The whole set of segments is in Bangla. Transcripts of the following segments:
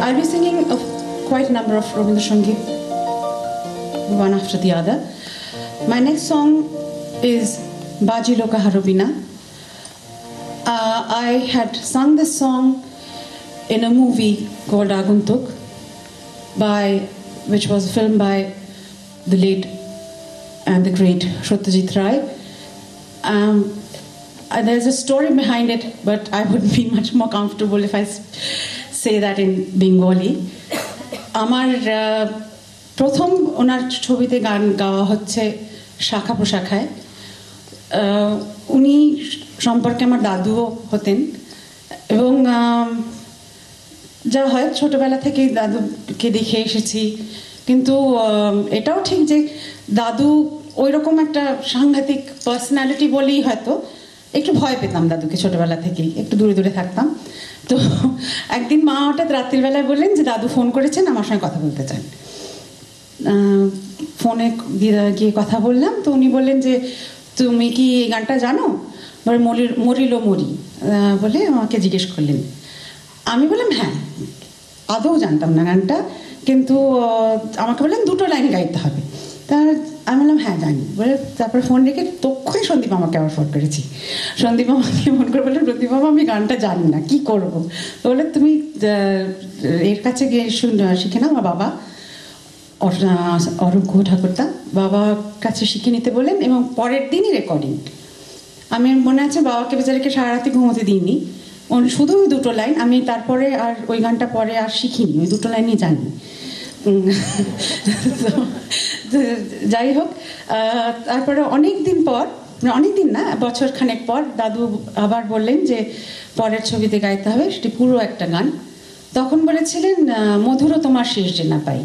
I'll be singing quite a number of Rabindra Sangeet, one after the other. My next song is Bajilo Kaharo Bina. I had sung this song in a movie called Aguntuk, which was a film by the late and the great Satyajit Ray. There's a story behind it, but I would be much more comfortable if I say that in Bengali. আমার প্রথম ওনার ছবিতে গান গাওয়া হচ্ছে শাখা প্রশাখায়। উনি সম্পর্কে আমার দাদুও হতেন এবং যা হয় ছোটবেলা থেকেই দাদুকে দেখে এসেছি, কিন্তু এটাও ঠিক যে দাদু ওই রকম একটা সাংঘাতিক পার্সোনালিটি বলেই হয়তো একটু ভয় পেতাম দাদুকে ছোটবেলা থেকেই, একটু দূরে দূরে থাকতাম। তো একদিন মা হঠাৎ রাত্রিবেলায় বললেন যে দাদু ফোন করেছেন, আমার সঙ্গে কথা বলতে চান। ফোনে গিয়ে কথা বললাম, তো উনি বললেন যে তুমি কি এই গানটা জানো? বলে মরিল মরি বলে আমাকে জিজ্ঞেস করলেন। আমি বললাম হ্যাঁ, আদৌ জানতাম না গানটা, কিন্তু আমাকে বললেন দুটো লাইন গাইতে হবে। আমি বললাম হ্যাঁ জানি। বলে তারপরে ফোন রেখে তক্ষুনি সন্দীপ আমাকে আবার ফোন করেছি। সন্দীপ আমাকে ফোন করে বললেন প্রদীপ বাবা আমি গানটা জানি না, কি করবো? বলে তুমি এর কাছে গিয়ে শিখে নাও। আমার বাবা অরূপ গুহ ঠাকুরদা বাবার কাছে শিখে নিতে বললেন এবং পরের দিনই রেকর্ডিং। আমি মনে আছে বাবাকে বেচারাকে সারা রাতে ঘুমোতে দিইনি, শুধু ওই দুটো লাইন। আমি তারপরে আর ওই গানটা পরে আর শিখিনি, ওই দুটো লাইনই জানি। যাই হোক, তারপরে অনেক দিন পর, অনেক দিন না, বছর খানেক পর দাদু আবার বললেন যে পরের ছবিতে গাইতে হবে, সেটি পুরো একটা গান। তখন বলেছিলেন মধুরও তোমার শেষ যে না পাই।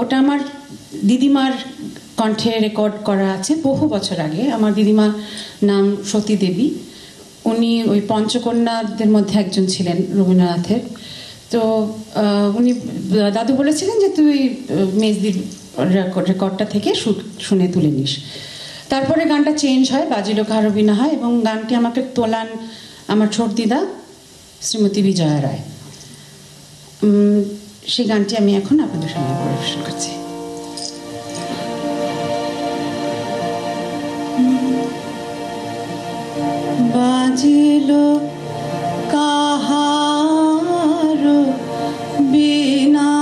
ওটা আমার দিদিমার কণ্ঠে রেকর্ড করা আছে বহু বছর আগে। আমার দিদিমার নাম সতী দেবী, উনি ওই পঞ্চকন্যাদের মধ্যে একজন ছিলেন রবীন্দ্রনাথের। তো উনি দাদু বলেছিলেন যে তুই মেজদির রেকর্ডটা থেকে শুনে তুলে নিস। তারপরে গানটা চেঞ্জ হয়, বাজিলো কাহারো বিনা হয়, এবং গানটি আমাকে তোলান আমার ছোট দিদা শ্রীমতী বিজয়া রায়। সেই গানটি আমি এখন আপনাদের সামনে পরিবেশন করছি। বাজিলো কাহারো বিনা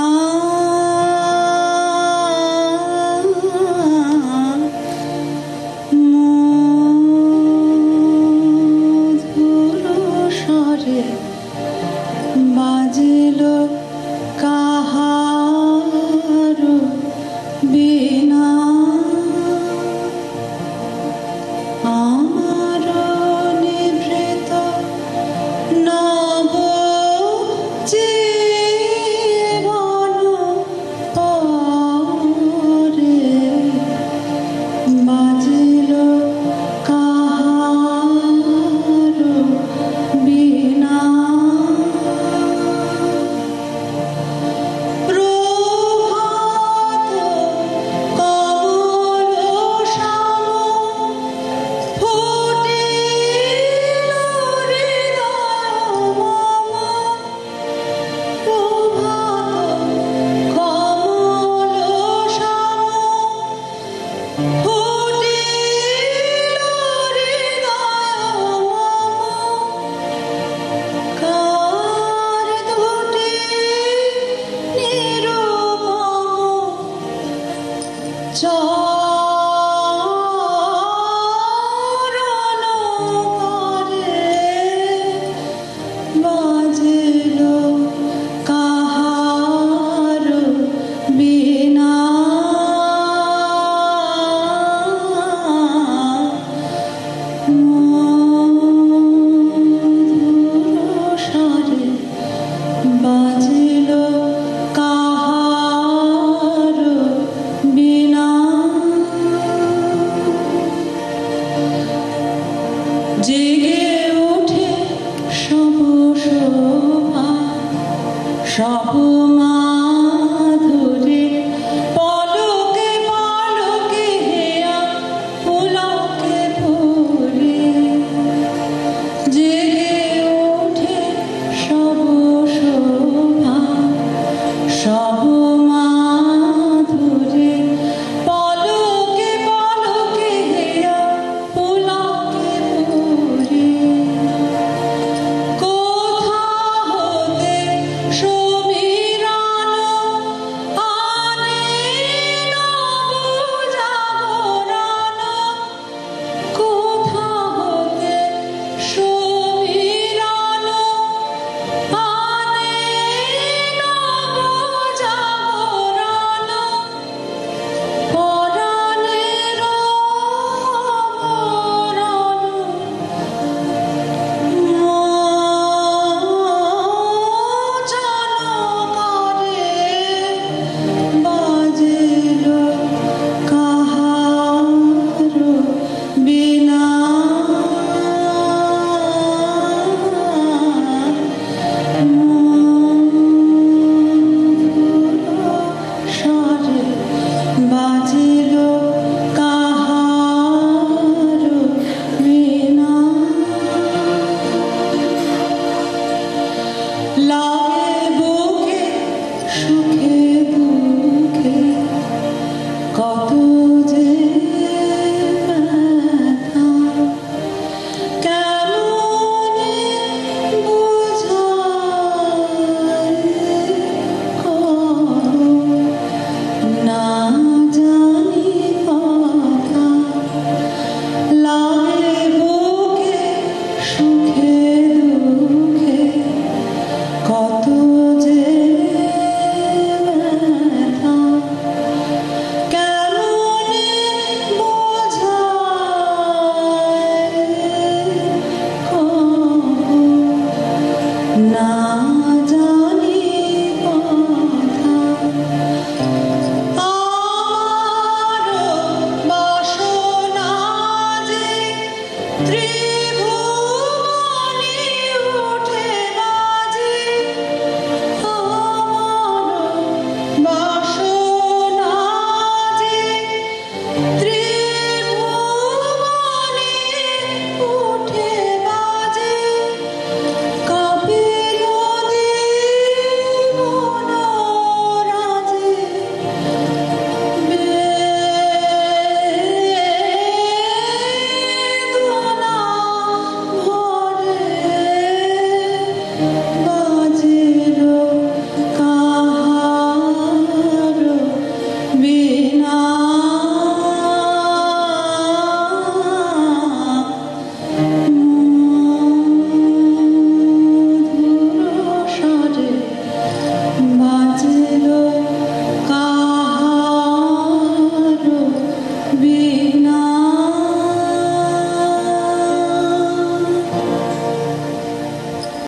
মধুর স্বরে, বাজিলো কাহারো বিনা লা